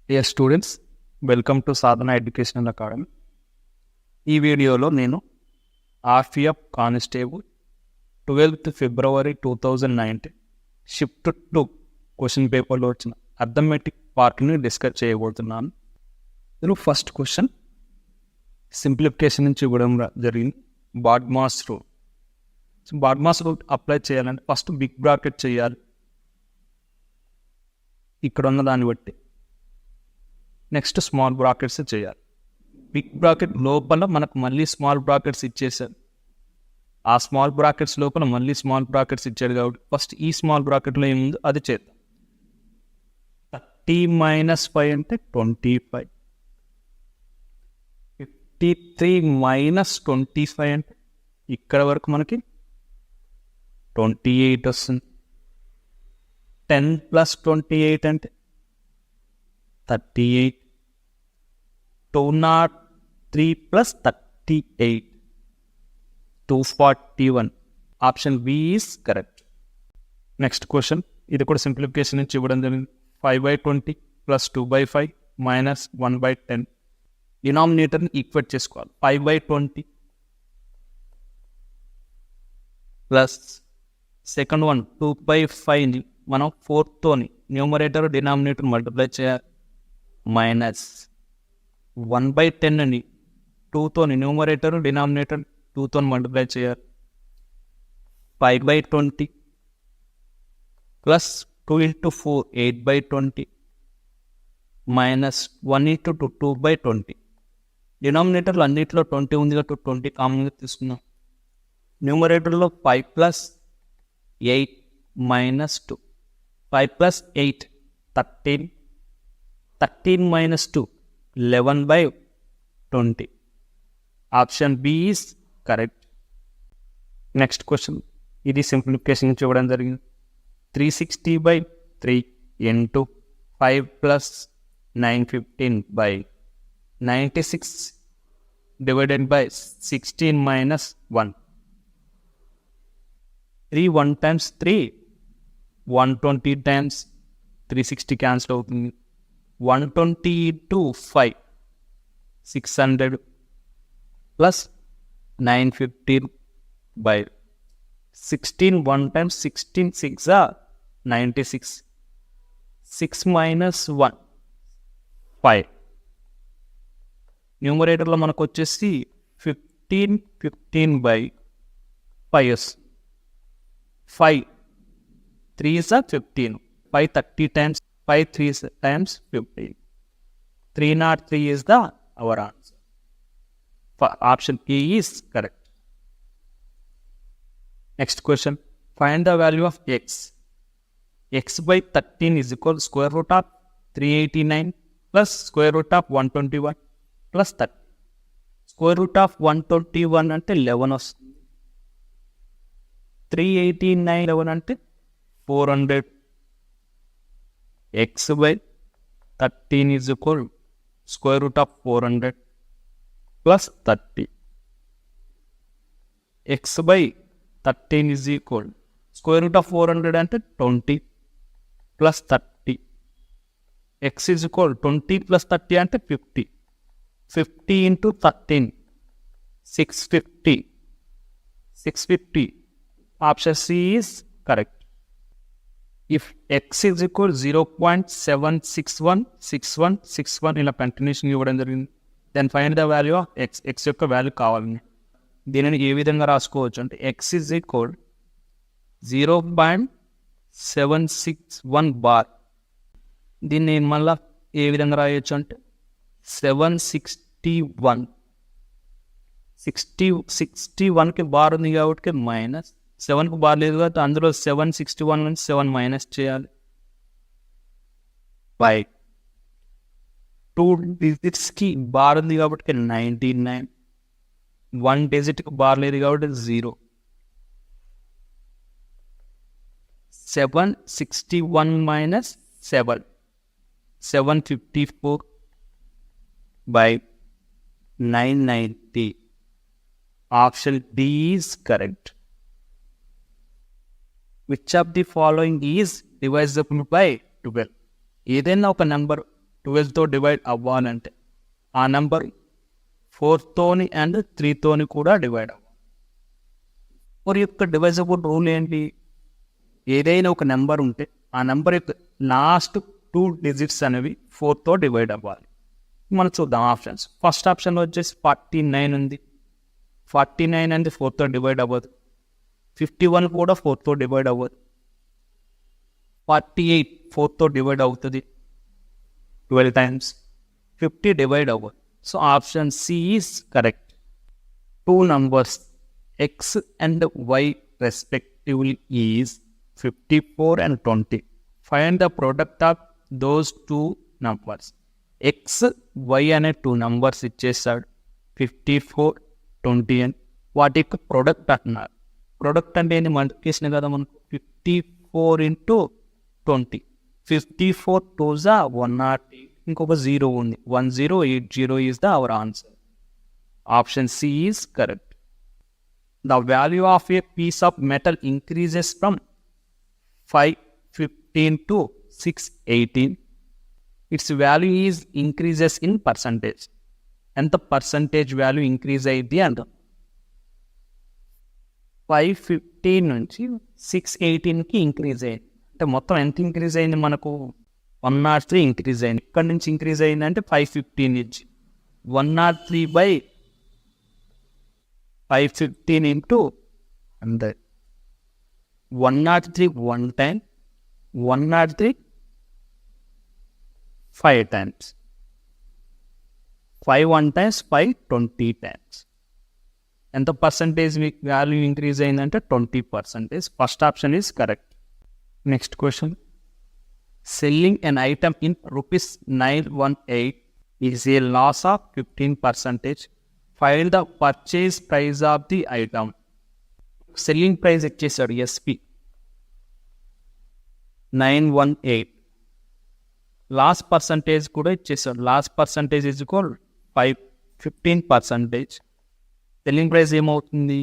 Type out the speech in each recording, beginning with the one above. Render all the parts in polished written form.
Dear students, welcome to Sadhana educational academy. ఈ వీడియోలో నేను RPF constable 12th February 2019 shift to question పేపర్లో వచ్చిన అర్థమెటిక్ పార్ట్ని డిస్కస్ చేయబోతున్నాను. ఇందులో ఫస్ట్ క్వశ్చన్ సింప్లిఫికేషన్ నుంచి ఇవ్వడం జరిగింది. BODMAS rule. BODMAS rule apply చేయాలంటే ఫస్ట్ బిగ్ బ్రాకెట్ చేయాలి ఇక్కడ ఉన్న దాన్ని బట్టి. నెక్స్ట్ స్మాల్ బ్రాకెట్స్ చేయాలి. బిగ్ బ్రాకెట్ లోపల మనకు మళ్ళీ స్మాల్ బ్రాకెట్స్ ఇచ్చేసారు. ఆ స్మాల్ బ్రాకెట్స్ లోపల మళ్ళీ స్మాల్ బ్రాకెట్స్ ఇచ్చాడు కాబట్టి ఫస్ట్ ఈ స్మాల్ బ్రాకెట్లో ఏముందో అది చేద్దాం. 30 - 5 అంటే 25. 53 - 25 అంటే ఇక్కడ వరకు మనకి 28 వస్తుంది. 10 + 28 అంటే 38. 203 + 38 241. Option B is correct. Next question, ఇది కూడా సింప్లిఫికేషన్ నుంచి ఇవ్వడం జరిగింది. 5/20 + 2/5 - 1/10. డినామినేటర్ని ఈక్వేట్ చేసుకోవాలి. 5/20 ప్లస్ సెకండ్ వన్ 2/5ని మనం 4తోని న్యూమరేటర్ డినామినేటర్ మల్టిప్లై చేయాలి. మైనస్ 1/10ని 2తోని న్యూమరేటర్ డినామినేటర్ 2తోని మల్టిప్లై చేయాలి. 5/20 ప్లస్ 2 × 4 8/20 మైనస్ 1 × 2 2/20. డినామినేటర్లో అన్నింటిలో 20 ఉంది కాబట్టి 20 కామన్గా తీసుకున్నాం. న్యూమరేటర్లో 5 + 8 - 2. 5 + 8 13. 13 - 2 11/20. Option B is correct. Next question, ఇది సింప్లిఫికేషన్ నుంచి ఇవ్వడం జరిగింది. 360/3 × 5 + 915/96 / 16 - 1. 3 1 times 3 120 times 360 క్యాన్సిల్ అవుతుంది. 120 × 5 600 ప్లస్ 915/16. 1 times 16 6 96. 6 - 1 5. న్యూమరేటర్లో మనకు వచ్చేసి 15/5 వస్తుంది. 5 3s are 15. 5 30 times 5 3s times 15. 303 is our answer. Option A is correct. Next question, find the value of x. x/13 is equal to square root of 389 plus square root of 121 plus 30. Square root of 121 అంటే 11 వస్తుంది. 389 11 అంటే 400. x/13 is equal to square root of 400 plus 30. x/13 is equal to square root of 400 అంటే 20 plus 30. x is equal to 20 plus 30 అంటే 50. 50 × 13 650. 650. Option C is correct. If x is equal to 0.7616161 ఇలా continuation ఇవ్వడం జరిగింది, then find the value of x. x యొక్క value కావాలి. దీనిని ఏ విధంగా రాసుకోవచ్చు అంటే x is equal 0.761 బార్. దీన్ని మళ్ళీ ఏ విధంగా రాయొచ్చు అంటే 761. 61కి బార్ ఉంది కాబట్టి మైనస్, 7కి బార్ లేదు కాబట్టి అందులో 761 నుంచి 7 మైనస్ చేయాలి. 2 డిజిట్స్కి బార్ ఉంది కాబట్టి 99. 1 డిజిట్కి బార్ లేదు కాబట్టి 0. 761 - 7 754/990. Option D is correct. Which of the following is divisible by 12? ఏదైనా ఒక నెంబర్ 12తో డివైడ్ అవ్వాలంటే ఆ నెంబర్ 4తోని అండ్ 3తోని కూడా డివైడ్ అవ్వాలి. 4 యొక్క డివైజబుల్ రూల్ ఏంటి? ఏదైనా ఒక నెంబర్ ఉంటే ఆ నెంబర్ యొక్క లాస్ట్ 2 డిజిట్స్ అనేవి 4తో డివైడ్ అవ్వాలి. మనం చూద్దాం ఆప్షన్స్. ఫస్ట్ ఆప్షన్లో వచ్చేసి 49 ఉంది. 49 అనేది 4తో డివైడ్ అవ్వదు. 51 కూడా 4తో డివైడ్ అవ్వదు. 48 4తో డివైడ్ అవుతుంది 12 times. 50 డివైడ్ అవ్వదు. So option C is correct. 2 numbers x and y respectively is 54 and 20. Find the product of those 2 numbers. x, y అనే 2 numbers ఇచ్చేస్తాడు. 54, 20 అని వాటి యొక్క ప్రొడక్ట్ అంటున్నారు. ప్రొడక్ట్ అంటే ఏంటి? మల్టిప్లికేషన్ కదా మనకు. 54 into 20. 54 2s are 108. ఇంకొక 0 ఉంది. 1080 is the our answer. Option C is correct. The value of a piece of metal increases from 515 to 618. Its value is increases in percentage. ఎంత పర్సంటేజ్ వాల్యూ ఇంక్రీజ్ అయ్యింది అంట. 515 నుంచి 618కి increase అయింది. అంటే మొత్తం ఎంత ఇంక్రీజ్ అయింది మనకు? 103 ఇంక్రీజ్ అయింది. ఇక్కడ నుంచి ఇంక్రీజ్ అయింది అంటే 515 నుంచి 103/515 into 100. 103 1 time, 103 5 times. 5 1 times, 5 20 times. ఎంత పర్సంటేజ్ వాల్యూ ఇంక్రీజ్ అయిందంటే 20%. First option is correct. Next question. Selling an item in ₹918 is a loss of 15%. Find the purchase price of the item. Selling price ఇచ్చేసాడు SP 918. Loss percentage కూడా ఇచ్చేసాడు. Loss percentage is equal 15%. Selling price ఏమవుతుంది?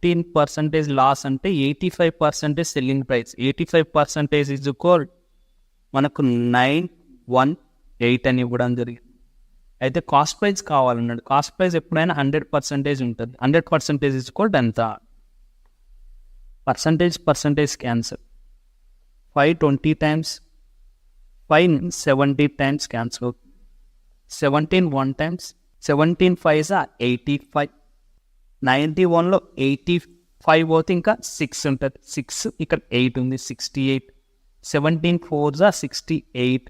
15% loss అంటే 85% selling price. 85% is equal మనకు 918 అని ఇవ్వడం జరిగింది. అయితే కాస్ట్ ప్రైస్ కావాలన్నాడు. కాస్ట్ ప్రైస్ ఎప్పుడైనా 100% ఉంటుంది. 100% ఈజ్ ఈక్వల్ ఎంత? Percentage cancel. 5 20 times, 5 70 times cancel అవుతుంది. 17 1 times, 17 5s are 85. 91లో 85 పోతే ఇంకా 6 ఉంటుంది. 6 ఇక్కడ 8 ఉంది. 68. 17 4s are 68.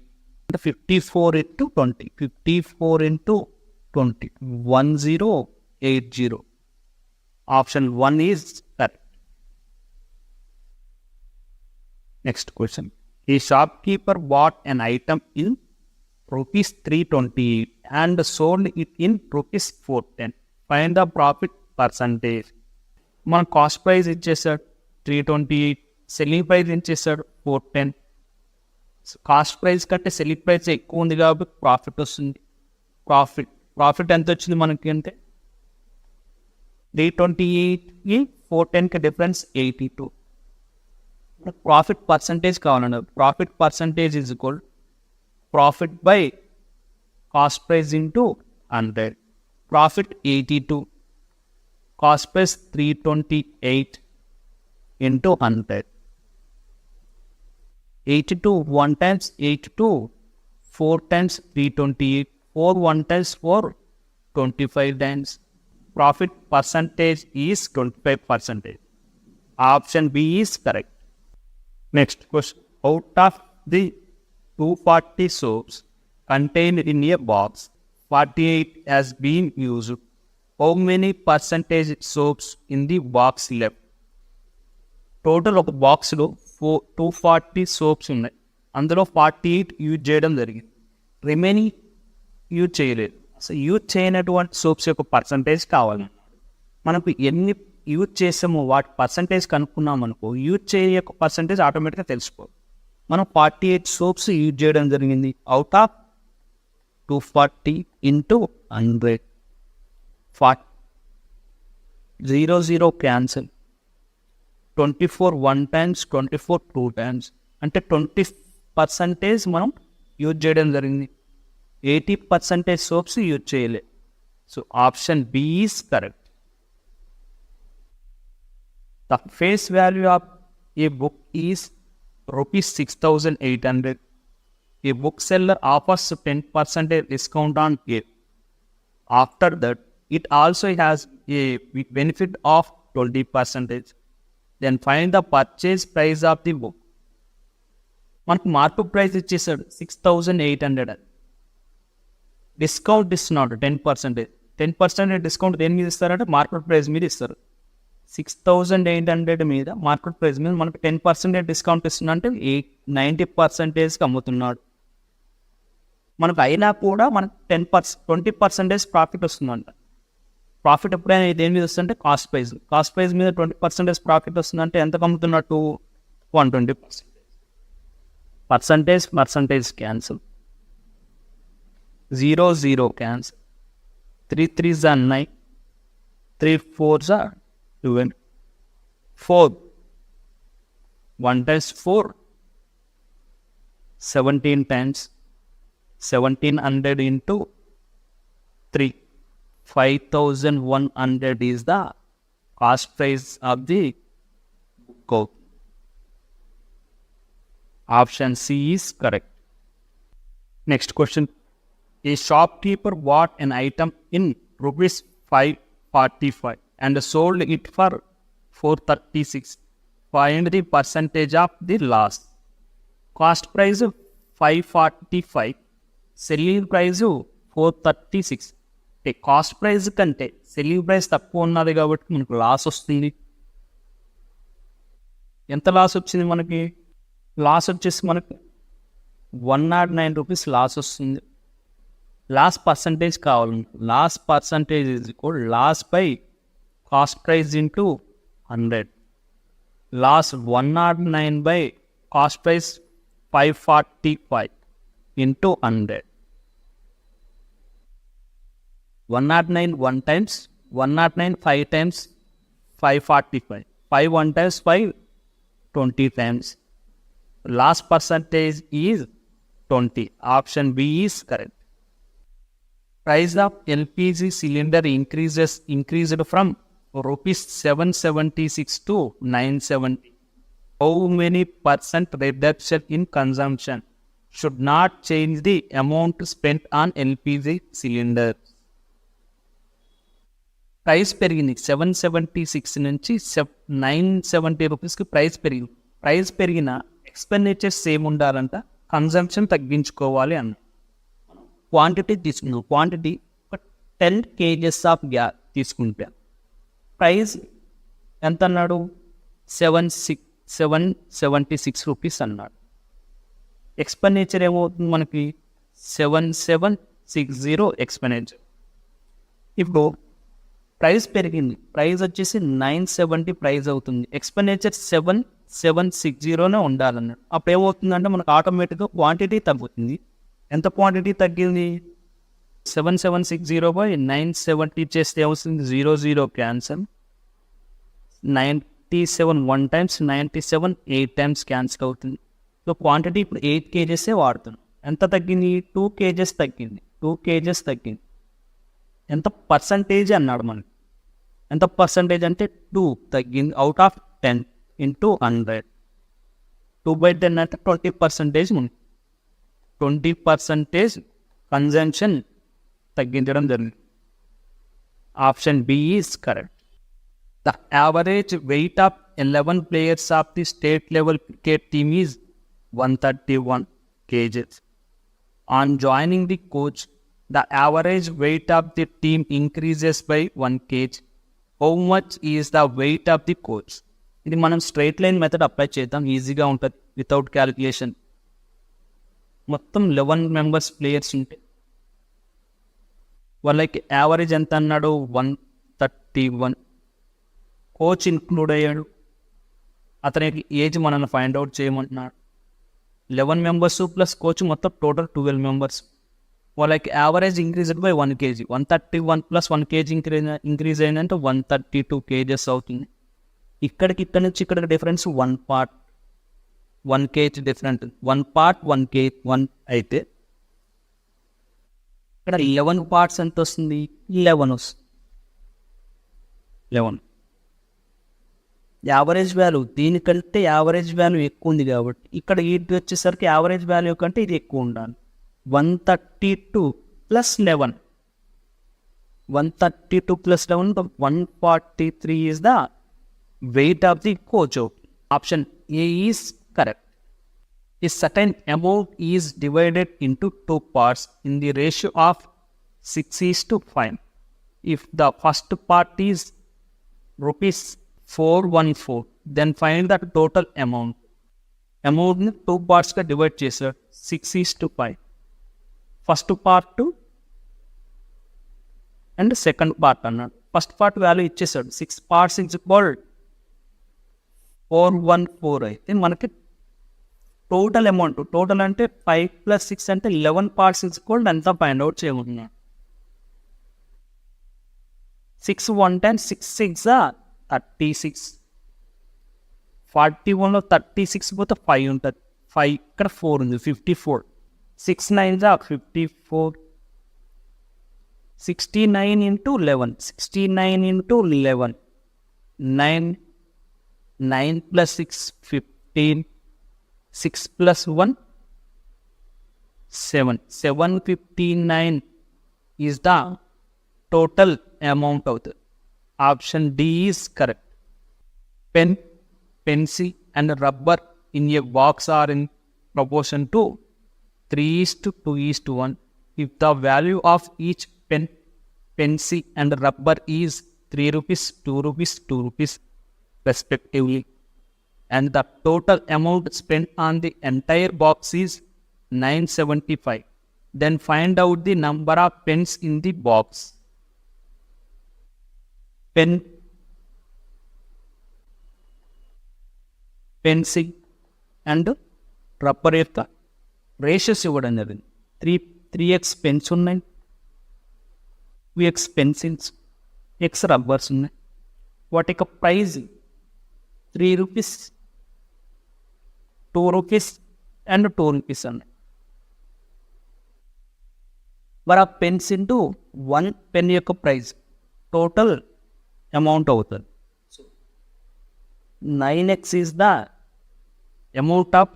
54 into 20. 54 into 20. 1080. Option 1 is correct. Next question. A shopkeeper bought an item in ₹328 and sold it in ₹410. Find the profit percentage. మన cost price ఇచ్చేసాడు 328. Selling price ఇచ్చేసాడు 410. Cost price కంటే selling price ఎక్కువ ఉంది కాబట్టి profit వస్తుంది. Profit ఎంత వచ్చింది మనకి అంటే 328కి 410కి డిఫరెన్స్ 82. ప్రాఫిట్ పర్సంటేజ్ కావాలన్నారు. Profit percentage is equal profit by cost price into 100. Profit 82, cost price 328 into 100. 82 1 times 82, 4 times 328, 4 1 times 4, 25 times. Profit percentage is 25%. Option B is correct. Next question. Out of the 240 soaps contained in a box, 48 has been used. How many percentage soaps in the box left? Total ఒక బాక్స్లో 240 soaps ఉన్నాయి. అందులో 48 use చేయడం జరిగింది. Remaining use చేయలేదు. అసలు use చేయనటువంటి soaps యొక్క పర్సంటేజ్ కావాలి. మనకు ఎన్ని యూజ్ చేసామో వాటి పర్సంటేజ్ కనుక్కున్నాం అనుకో, యూజ్ చేయక పర్సంటేజ్ ఆటోమేటిక్గా తెలిసిపోదు. మనం 48 సోప్స్ యూజ్ చేయడం జరిగింది. Out of 240 into 100. 0 cancel. 24 1 times, 24 2 times. అంటే 20% మనం యూజ్ చేయడం జరిగింది. 80% సోప్స్ యూజ్ చేయలే. So option B is correct. The face value of a book is ₹6,800. A bookseller offers 10% discount on it. After that, it also has a benefit of 20%. Then find the purchase price of the book. మనకు market price ఇచ్చేసాడు 6,800. Discount ఇస్తున్నాడు 10%. 10% discount దేని మీద ఇస్తారంటే market price మీద ఇస్తారు. 6,800 మీద market price మీద మనకు 10% డిస్కౌంట్ ఇస్తున్నా అంటే 90%కి అమ్ముతున్నాడు. మనకు అయినా కూడా మనకు 20% ప్రాఫిట్ వస్తుందంట. ప్రాఫిట్ ఎప్పుడైనా దేని మీద వస్తుందంటే కాస్ట్ ప్రైస్ మీద 20% ప్రాఫిట్ వస్తుందంటే ఎంత అమ్ముతున్నట్టు 120%. Percentage cancel, 0 cancel, 3 3s are 9, 3 4s are 12, 4 1 times 4 17 times 1700 into 3, 5,100 is the cost price of the book. Option C is correct. Next question. A shopkeeper bought an item in ₹545 and sold it for $436. Find the percentage of the loss. Cost price $545, selling price $436. Cost price కంటే selling price తక్కువ ఉన్నది కాబట్టి మనకు loss వస్తుంది. ఎంత loss వచ్చింది మనకి? Loss వచ్చేసి మనకి ₹109 లాస్ వస్తుంది. లాస్ పర్సంటేజ్ కావాలి. Loss percentage is equal loss by cost price into 100. Loss 109 by cost price 545 into 100. 109 1 times, 109 5 times 545. 5 1 times 5 20 times. Last percentage is 20. Option B is correct. Price of LPG cylinder increased from ₹776 to ₹970. How many percent reduction in consumption should not change the amount spent on LPG cylinder? Price పెరిగింది 776 నుంచి ₹970కి price పెరిగిన expenditure same ఉండాలంట, consumption తగ్గించుకోవాలి అన్న. Quantity తీసుకున్నాం. Quantity 10 kgs of gas తీసుకుంటే price ఎంత అన్నాడు? ₹776 అన్నాడు. ఎక్స్పెండిచర్ ఏమవుతుంది మనకి? 7760 ఎక్స్పెండిచర్. ఇప్పుడు ప్రైస్ పెరిగింది. ప్రైస్ వచ్చేసి 970 ప్రైస్ అవుతుంది. ఎక్స్పెండిచర్ 7760 ఉండాలన్నాడు. అప్పుడు ఏమవుతుందంటే మనకు ఆటోమేటిక్గా క్వాంటిటీ తగ్గుతుంది. ఎంత క్వాంటిటీ తగ్గింది? 7760 బై 970 చేస్తే ఏమవుతుంది? 00 క్యాన్సల్. 97 1 times, 97 8 times క్యాన్సిల్ అవుతుంది. సో క్వాంటిటీ ఇప్పుడు 8 kgs వాడుతున్నాం. ఎంత తగ్గింది? 2 kgs తగ్గింది. 2 kgs తగ్గింది. ఎంత పర్సంటేజ్ అన్నాడు మనకి. ఎంత పర్సంటేజ్ అంటే 2 తగ్గింది. Out of 10 into 100. 2/10 అంటే 20% ఉంది. 20% కన్జంప్షన్ తగ్గించడం జరిగింది. Option B is correct. The average weight of 11 players of the state level cricket team is 131 kgs. On joining the coach, the average weight of the team increases by 1 kg. How much is the weight of the coach? ఇది మనం straight line method apply చేద్దాం, ఈజీగా ఉంటుంది without calculation. మొత్తం 11 members players ఉంటే వాళ్ళకి average ఎంత అన్నాడు? 131. కోచ్ ఇన్క్లూడ్ అయ్యాడు. అతనికి ఏజ్ మనల్ని ఫైండ్ అవుట్ చేయమంటున్నాడు. 11 మెంబర్స్ ప్లస్ కోచ్ మొత్తం టోటల్ 12 మెంబర్స్. వాళ్ళకి average increased by 1 kg. 131 plus 1 kg increase అయిందంటే 132 kgs అవుతుంది. ఇక్కడ నుంచి ఇక్కడికి difference 1 part 1 kg different. 1 part 1 అయితే ఇక్కడ 11 పార్ట్స్ ఎంత వస్తుంది? 11 వస్తుంది. 11 యావరేజ్ వాల్యూ, దీనికంటే యావరేజ్ వాల్యూ ఎక్కువ ఉంది కాబట్టి ఇక్కడ ఇది వచ్చేసరికి యావరేజ్ వాల్యూ కంటే ఇది ఎక్కువ ఉండాలి. 132 plus 11, 132 plus 11, 143 is the weight of the coach. Option A is correct. A certain amount is divided into two parts in the ratio of 6:5. If the first part is rupees 414, then find the total amount. Amount ni two parts ka divide chesaru 6:5. First part and second part అన్నాడు. First part value ఇచ్చేసాడు 6 parts is equal 414 అయితే మనకి total amount, total అంటే 5 + 6 అంటే 11 parts is equal అంతా find out చేయమన్నాడు. 6 1 10 6 6 36, 41లో 36 పోతే 5 ఉంటుంది, 5 ఇక్కడ 4 ఉంది 54, 6 9 54, 69 into 11, 69 into 11, 9, 9 plus 6, 15, 6 plus 1, 7, 759 is the total amount of the. Option D is correct. Pen, pencil and rubber in a box are in proportion to 3:2:1. If the value of each pen, pencil and rubber is 3 rupees, 2 rupees, 2 rupees respectively, and the total amount spent on the entire box is 975, then find out the number of pens in the box. Pen, pencil and rubber యొక్క ratios ఇవ్వడం జరిగింది. 3x pens ఉన్నాయి, 2x pencils, x rubbers ఉన్నాయి. వాటి యొక్క price 3 rupees, 2 rupees and 2 rupees ఉన్నాయి. మరి ఆ పెన్స్ ఇంటూ 1 పెన్ యొక్క ప్రైజ్ టోటల్ అమౌంట్ అవుతుంది. So 9x is the amount of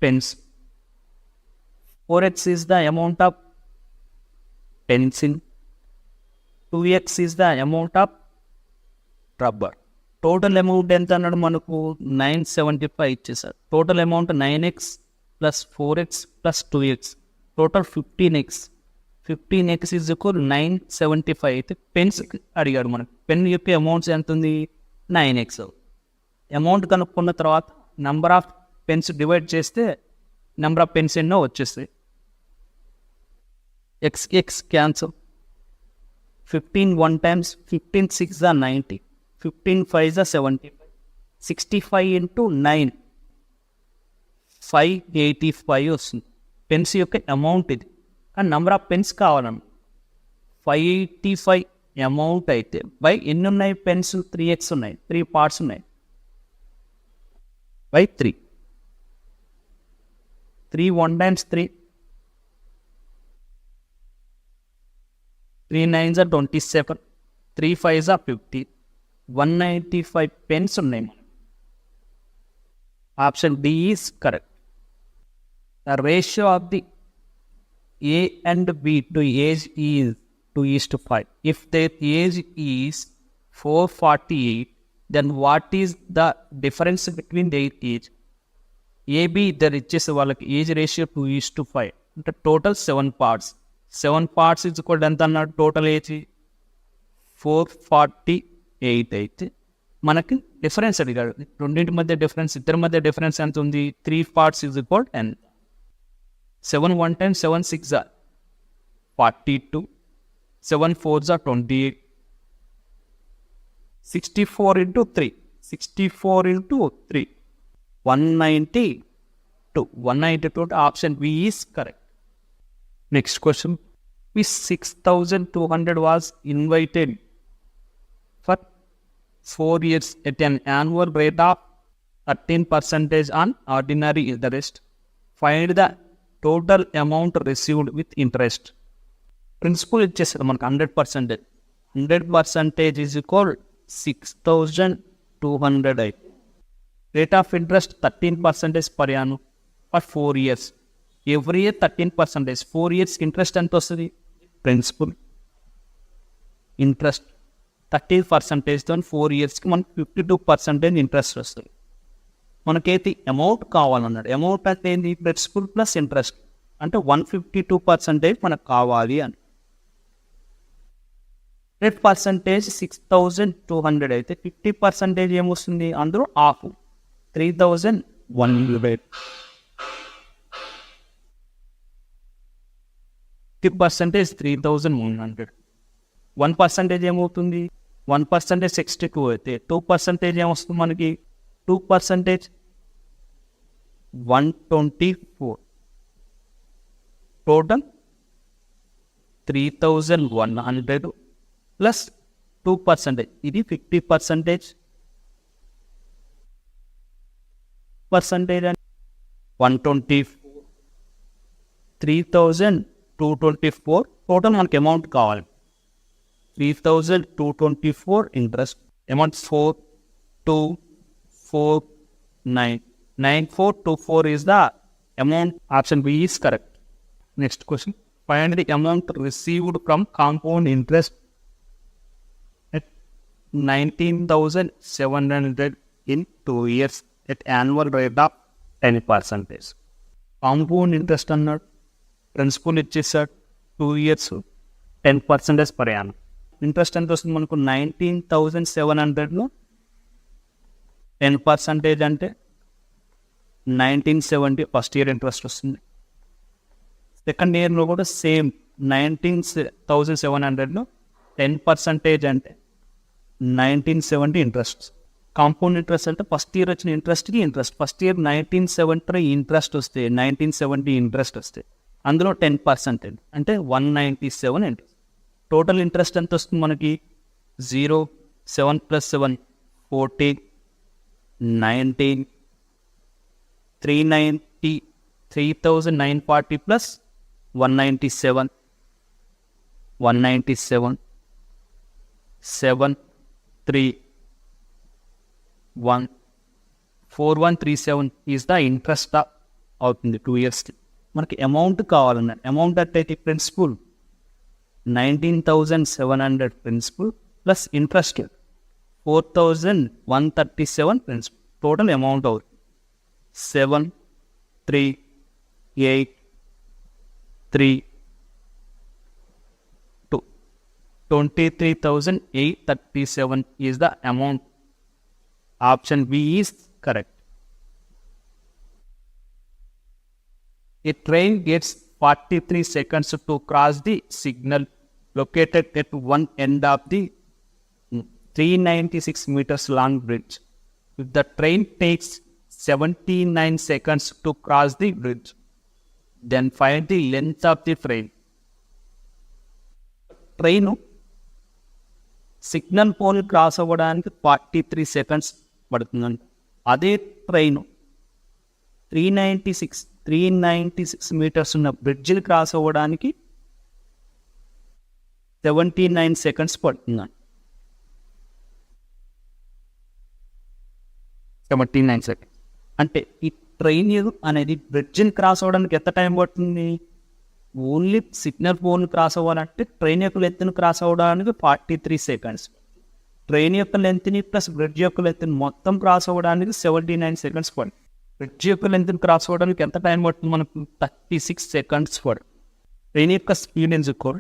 pens, 4x is the amount of pencil, 2x is the amount of rubber. Total amount ఎంత అన్నాడు మనకు? 975 ఇచ్చేసారు. Total amount 9x plus 4x plus 2x, total 15x. 15x is equal 975 అయితే pens అడిగాడు మనకు. Pen యొక్క amounts ఎంత ఉంది? 9x. అమౌంట్ కనుక్కున్న తర్వాత నెంబర్ ఆఫ్ పెన్స్ డివైడ్ చేస్తే నెంబర్ ఆఫ్ పెన్స్ ఎన్నో వచ్చేస్తాయి. x cancel. 15 1 times 15 6 90, 15 5 75, 65 into 9 585 వస్తుంది. పెన్స్ యొక్క అమౌంట్ ఇది, కానీ నెంబర్ ఆఫ్ పెన్స్ కావాలన్న 585 అమౌంట్ అయితే బై ఎన్ని ఉన్నాయి పెన్స్? 3x ఉన్నాయి, 3 parts ఉన్నాయి, by 3. 3 1 times 3, 3 9s are 27, 3 5s are 50, 195 pens ఉన్నాయి. Option D is correct. The ratio of the A and B to age is 2:5. If their age is 448, then what is the difference between their age? AB ఇద్దరు ఇచ్చేసి వాళ్ళకి age ratio 2:5 అంటే total 7 parts. 7 parts is equal ఎంత అన్నాడు? Total age 448 అయితే మనకి difference అడిగాడు. రెండింటి మధ్య డిఫరెన్స్, ఇద్దరి మధ్య డిఫరెన్స్ ఎంత ఉంది? 3 parts ఇజ్ ఈక్వల్ ఎంత? 7 1 times 7 6 are 42, 7 4s are 28, 64 into 3, 64 into 3, 192. 192. Option B is correct. Next question. If 6,200 was invited for 4 years at an annual rate of 13% on ordinary interest, find the total amount received with interest. Principal ఇచ్చేస్తారు మనకు 100%. 100% is equal 6,200 అయితే rate of interest 13% per annum for 4 years. Every year 13%. 4 yearsకి interest ఎంత వస్తుంది? Principal interest 13%తో 4 yearsకి మనకు 52% interest వస్తుంది. మనకైతే amount కావాలన్నాడు. అమౌంట్ అంటే ఏంటి? ప్రిన్సిపల్ ప్లస్ ఇంట్రెస్ట్ అంటే 152% మనకు కావాలి అని. రేట్ పర్సంటేజ్ 6,200 అయితే 50% ఏమొస్తుంది? అందులో హాఫ్ 3,100. 50% 3,100. 1% ఏమవుతుంది? 1% 62 అయితే 2% ఏమొస్తుంది మనకి? 2% 124. Total 3,100 plus 2%. ఇది 50% అని 124. 3,224 టోటల్ మనకి అమౌంట్ కావాలి. 3,224 interest amount 4,249. 9,424 is the amount. Option B is correct. Next question. Find the amount received from compound interest at 19,700 in 2 years at annual rate of 10%. Compound interest అన్నాడు, principal ఇచ్చేసాడు, 2 years 10% per annum. Interest ఎంత వస్తుంది మనకు? 19,700లో 10% అంటే 1970 first year interest వస్తుంది. Second ఇయర్లో కూడా same 19,700లో 10% అంటే 1970 ఇంట్రెస్ట్. కాంపౌండ్ ఇంట్రెస్ట్ అంటే ఫస్ట్ ఇయర్ వచ్చిన ఇంట్రెస్ట్కి ఇంట్రెస్ట్. ఫస్ట్ ఇయర్ 1970 ఇంట్రెస్ట్ వస్తే 1970 ఇంట్రెస్ట్ వస్తే అందులో 10% అంటే 197 ఇంట్రెస్ట్. టోటల్ ఇంట్రెస్ట్ ఎంత వస్తుంది మనకి? 0, 7 + 7 14, 19, 390, 3,940 plus 197, 7, 3, 1, 4137 is the interest అవుతుంది 2 yearsకి. మనకి అమౌంట్ కావాలన్నారు. అమౌంట్ అంటే principal 19,700 principal plus interest 4,137 principal. Total amount అవుతుంది 7,383,2. 23,837 is the amount. Option B is correct. A train gets 43 seconds to cross the signal located at one end of the 396 meters long bridge. If the train takes 79 seconds to cross the bridge, then find the length of the train. Train signal pole cross అవ్వడానికి 43 seconds పడుతుందండి. అదే train 396 metres ఉన్న బ్రిడ్జిని cross అవ్వడానికి 79 seconds పడుతుందండి. 79 seconds అంటే ఈ train అనేది బ్రిడ్జిని క్రాస్ అవ్వడానికి ఎంత టైం పడుతుంది? ఓన్లీ సిగ్నల్ పోల్ క్రాస్ అవ్వాలంటే ట్రైన్ యొక్క లెంత్ని క్రాస్ అవ్వడానికి 43 seconds. ట్రైన్ యొక్క లెంత్ని ప్లస్ బ్రిడ్జ్ యొక్క లెంత్ని మొత్తం క్రాస్ అవ్వడానికి 79 seconds పడుతుంది. బ్రిడ్జ్ యొక్క లెంత్ని క్రాస్ అవ్వడానికి ఎంత టైం పడుతుంది మనకు? 36 seconds పడుతుంది. ట్రైన్ యొక్క స్పీడ్ ఎంచుకోరు.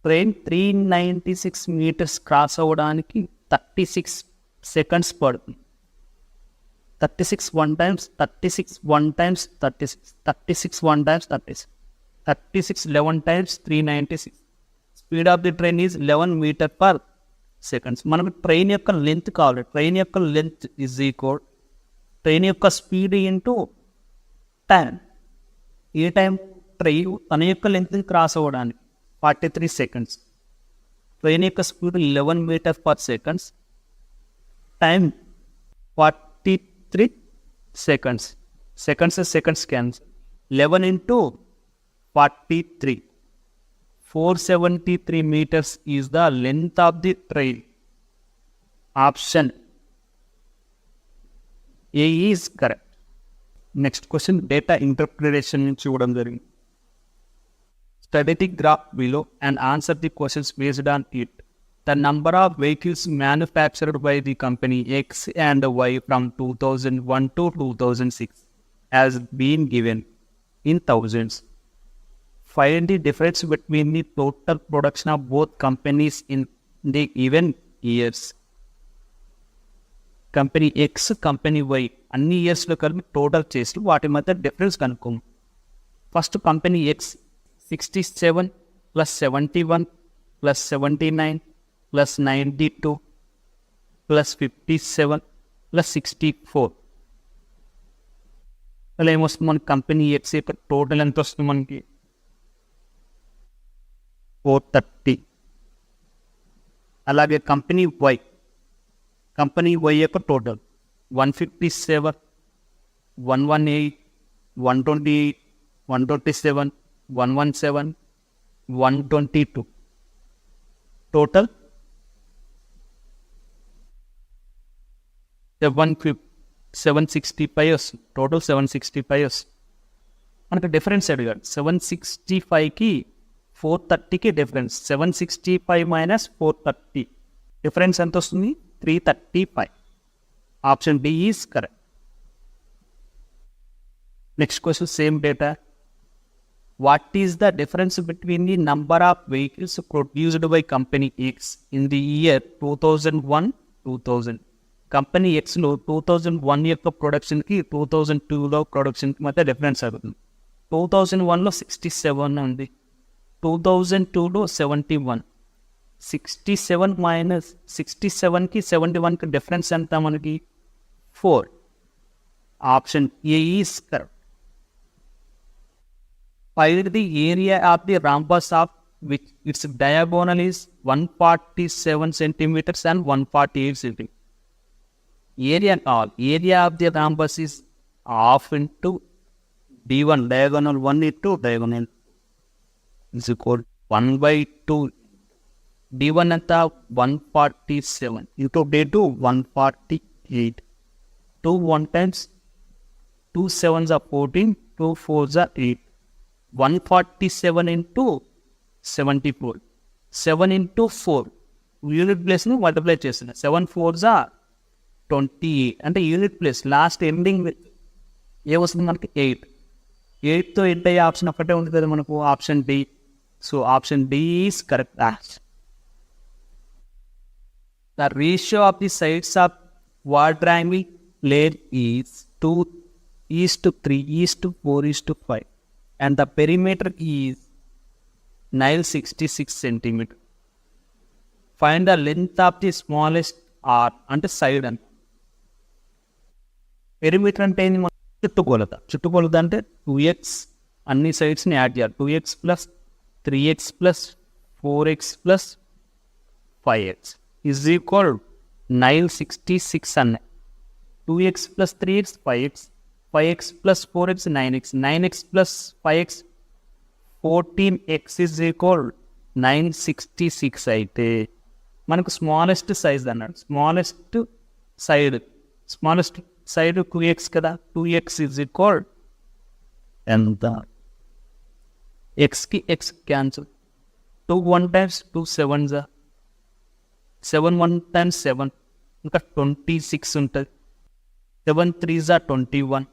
ట్రైన్ 396 meters క్రాస్ అవ్వడానికి 36 seconds పడుతుంది. 36 1 times 36 1 times 36 36 1 times 36 36 11 times 396. Speed of the train is 11 meter/second. మనకు ట్రైన్ యొక్క లెంత్ కావాలి. ట్రైన్ యొక్క లెంత్ ఈజ్ ఈక్వల్ ట్రైన్ యొక్క స్పీడ్ ఇంటూ టైం. ఏ టైం? ట్రైన్ తన యొక్క లెంత్ని క్రాస్ అవ్వడానికి 43 seconds. ట్రైన్ యొక్క speed 11 meter/second. Time 43 seconds. Seconds cancel. 11 into 43. 473 meters is the length of the train. Option A is correct. Next question, data interpretation నుంచి ఇవ్వడం జరిగింది. Study the graph below and answer the questions based on it. The number of vehicles manufactured by the company X and Y from 2001 to 2006 has been given in thousands. Find the difference between the total production of both companies in the given years. Company X company Y అన్ని ఇయర్స్లో కలిపి total చేసి వాటి మధ్య difference కనుక్కోము. First company X 67 + 71 + 79 + 92 + 57 + 64. అలా ఏమొస్తుంది మనకి కంపెనీ ఎక్స్ యొక్క టోటల్ ఎంత వస్తుంది మనకి 430. అలాగే కంపెనీ వై యొక్క టోటల్ 157, 118, 128, 127, 117, 122. టోటల్ 765 వస్తుంది. టోటల్ 765 వస్తుంది. మనకు డిఫరెన్స్ అడిగాడు. 765కి 430కి డిఫరెన్స్. 765 మైనస్ 430 డిఫరెన్స్ ఎంత వస్తుంది? 335. Option B is correct. Next question, same data. What is the difference between the number of vehicles produced by company X in the year 2001-2000? Company ఎక్స్లో 2001 యొక్క ప్రొడక్షన్కి 2002లో ప్రొడక్షన్కి మధ్య డిఫరెన్స్ అవుతుంది. 2001లో 67 ఉంది, 2002లో 71. 67 మైనస్ 67కి 71కి డిఫరెన్స్ ఎంత మనకి? 4. Option A is correct. Find the area of the rhombus of which its diagonal is 147 centimeters and 148 centimeters. Area of the rhombus is half into D1, diagonal 1 into diagonal is equal 1/2. D1 అంతా 147 into D2 148. 2 1 times 2 7s are 14, 2 4s are 8. 147 into 74. 7 into 4 unit ప్లేస్ని multiply చేస్తున్నాయి. 7 4s are 28. అంటే unit place last ending ఏమొస్తుంది మనకి? 8. 8తో end అయ్యే option ఒకటే ఉంది కదా మనకు, option D. So option D is correct answer. The ratio of the sides of quadrangle plane is 2:3:4:5 and the perimeter is 966 cm. Find the length of the smallest arc అంటే side అంట. Perimeter అంటే ఏంది? చుట్టుకొలత అంటే 2x అన్ని సైడ్స్ని add చేయాలి. 2x + 3x + 4x + 5x is equal 966 అన్నాయి. 2x + 3x 5x, 5x + 4x 9x, 9x + 5x 14x is equal 966 అయితే మనకు స్మాలెస్ట్ సైజ్ అన్నాడు. స్మాలెస్ట్ సైడ్ 2x కదా. 2x is equal ఎంత? xకి x cancel. 2 1 times 2 7s, 7 1 times 7 ఇంకా 26 ఉంటుంది. 7 3s are 21.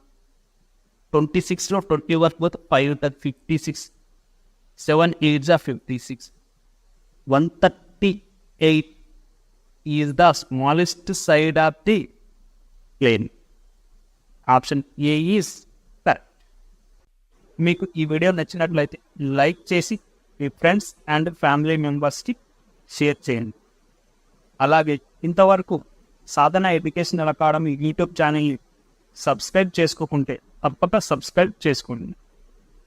26లో 21 పోతే 5 ఉంటుంది, 56. 7 8s are 56. 138 is the smallest side of the plane. Option A is correct. మీకు ఈ వీడియో నచ్చినట్లయితే లైక్ చేసి మీ ఫ్రెండ్స్ అండ్ ఫ్యామిలీ మెంబర్స్కి షేర్ చేయండి. అలాగే ఇంతవరకు సాధన ఎడ్యుకేషనల్ అకాడమీ యూట్యూబ్ ఛానల్ని సబ్స్క్రైబ్ చేసుకోకుంటే తప్పక సబ్స్క్రైబ్ చేసుకోండి.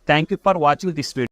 Thank you for watching this video.